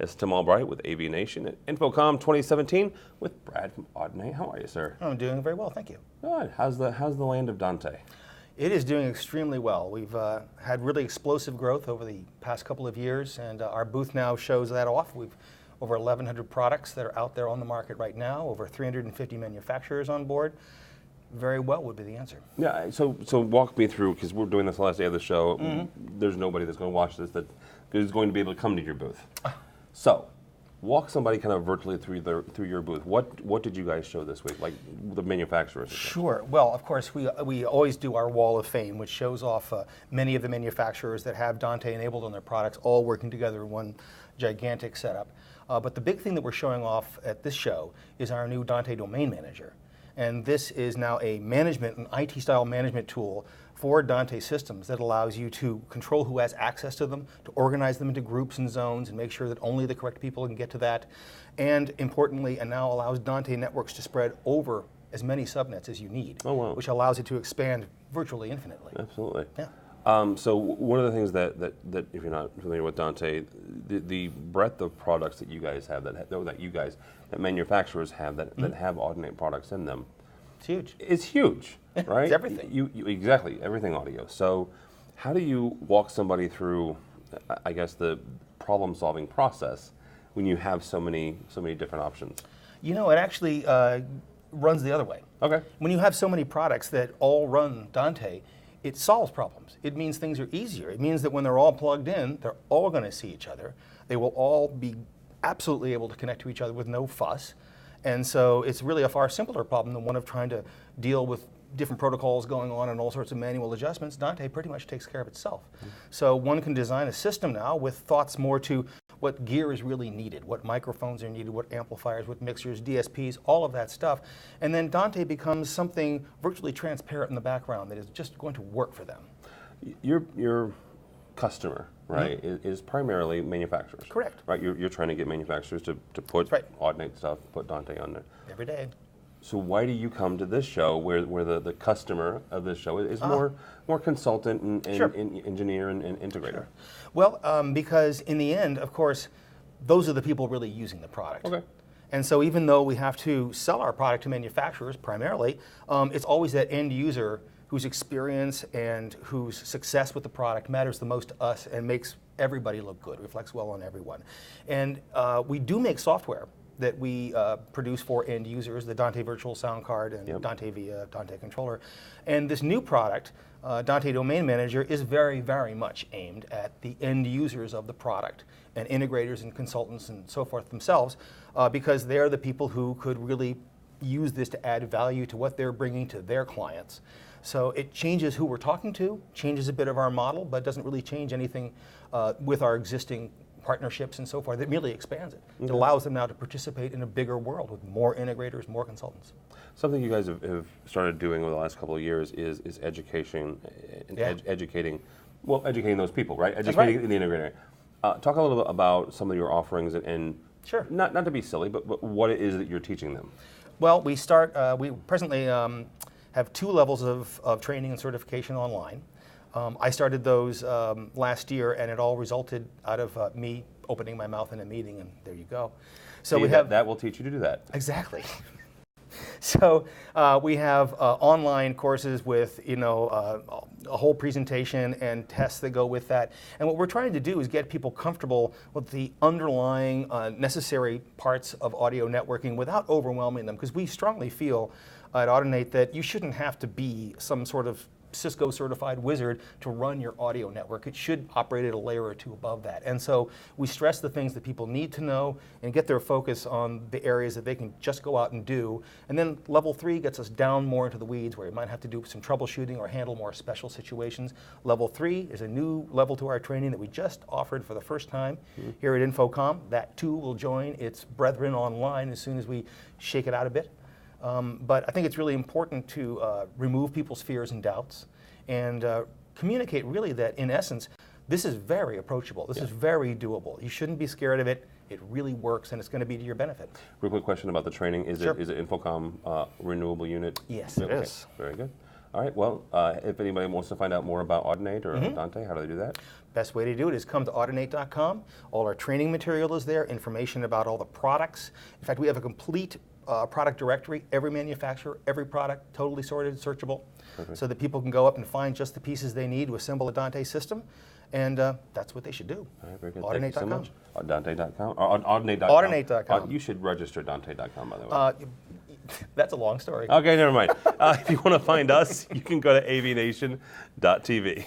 It's Tim Albright with AVNation at InfoComm 2017 with Brad from Audinate. How are you, sir? I'm doing very well, thank you. Good. How's the land of Dante? It is doing extremely well. We've had really explosive growth over the past couple of years, and our booth now shows that off. We've over 1,100 products that are out there on the market right now, over 350 manufacturers on board. Very well would be the answer. Yeah, so walk me through, because we're doing this the last day of the show. There's nobody that's going to watch this that is going to be able to come to your booth. So, walk somebody kind of virtually through your booth. What did you guys show this week, like the manufacturers? Sure. Well, of course, we always do our Wall of Fame, which shows off many of the manufacturers that have Dante enabled on their products, all working together in one gigantic setup. But the big thing that we're showing off at this show is our new Dante Domain Manager. And this is now a management, an IT-style management tool for Dante systems that allows you to control who has access to them, to organize them into groups and zones, and make sure that only the correct people can get to that. And importantly, it now allows Dante networks to spread over as many subnets as you need, which allows it to expand virtually infinitely. Absolutely. Yeah. So one of the things that if you're not familiar with Dante, the breadth of products that you guys have, that manufacturers have, that have Audinate products in them, it's huge. It's huge, right? It's everything. You exactly, everything audio. So how do you walk somebody through, I guess, the problem-solving process when you have so many different options? You know, it actually runs the other way. Okay. When you have so many products that all run Dante, it solves problems. It means things are easier. It means that when they're all plugged in, they're all going to see each other. They will all be absolutely able to connect to each other with no fuss. And so it's really a far simpler problem than one of trying to deal with different protocols going on and all sorts of manual adjustments. Dante pretty much takes care of itself. So one can design a system now with thoughts more to what gear is really needed, what microphones are needed, what amplifiers, what mixers, DSPs, all of that stuff. And then Dante becomes something virtually transparent in the background that is just going to work for them. Your customer, right, is primarily manufacturers. Correct. Right, you're trying to get manufacturers to put Audinate stuff, put Dante on there. Every day. So why do you come to this show where the customer of this show is more consultant and engineer and integrator? Sure. Well, because in the end, of course, those are the people really using the product. Okay. And so even though we have to sell our product to manufacturers primarily, it's always that end user whose experience and whose success with the product matters the most to us and makes everybody look good, reflects well on everyone. And we do make software that we produce for end users, the Dante Virtual Sound Card and Dante via Dante Controller. And this new product, Dante Domain Manager, is very, very much aimed at the end users of the product and integrators and consultants and so forth themselves, because they're the people who could really use this to add value to what they're bringing to their clients. So it changes who we're talking to, changes a bit of our model, but doesn't really change anything with our existing partnerships and so forth. It merely expands it. It allows them now to participate in a bigger world with more integrators, more consultants. Something you guys have started doing over the last couple of years is education, educating those people, right? Educating the integrator. Talk a little bit about some of your offerings and sure. Not to be silly, but what it is that you're teaching them. Well, we presently have 2 levels of training and certification online. I started those last year, and it all resulted out of me opening my mouth in a meeting, and there you go. So we have that will teach you to do that. Exactly. So we have online courses with a whole presentation and tests that go with that. And what we're trying to do is get people comfortable with the underlying necessary parts of audio networking without overwhelming them, because we strongly feel at Audinate that you shouldn't have to be some sort of Cisco certified wizard to run your audio network. It should operate at a layer or 2 above that. And so we stress the things that people need to know and get their focus on the areas that they can just go out and do. And then level 3 gets us down more into the weeds where you might have to do some troubleshooting or handle more special situations. Level 3 is a new level to our training that we just offered for the first time here at InfoComm. That too will join its brethren online as soon as we shake it out a bit. But I think it's really important to remove people's fears and doubts and communicate really that, in essence, this is very approachable. This is very doable. You shouldn't be scared of it. It really works, and it's going to be to your benefit. Real quick question about the training. Is it InfoComm renewable unit? Yes, it is. Very good. All right, well, if anybody wants to find out more about Audinate or Dante, how do they do that? Best way to do it is come to Audinate.com. All our training material is there, information about all the products. In fact, we have a complete product directory, every manufacturer, every product, totally sorted, searchable, so that people can go up and find just the pieces they need to assemble a Dante system, and that's what they should do. All right, very good. Audinate.com. Thank you so much. Dante.com? Audinate.com. Audinate.com. You should register Dante.com, by the way. That's a long story. Okay, never mind. If you want to find us, you can go to AVNation.tv.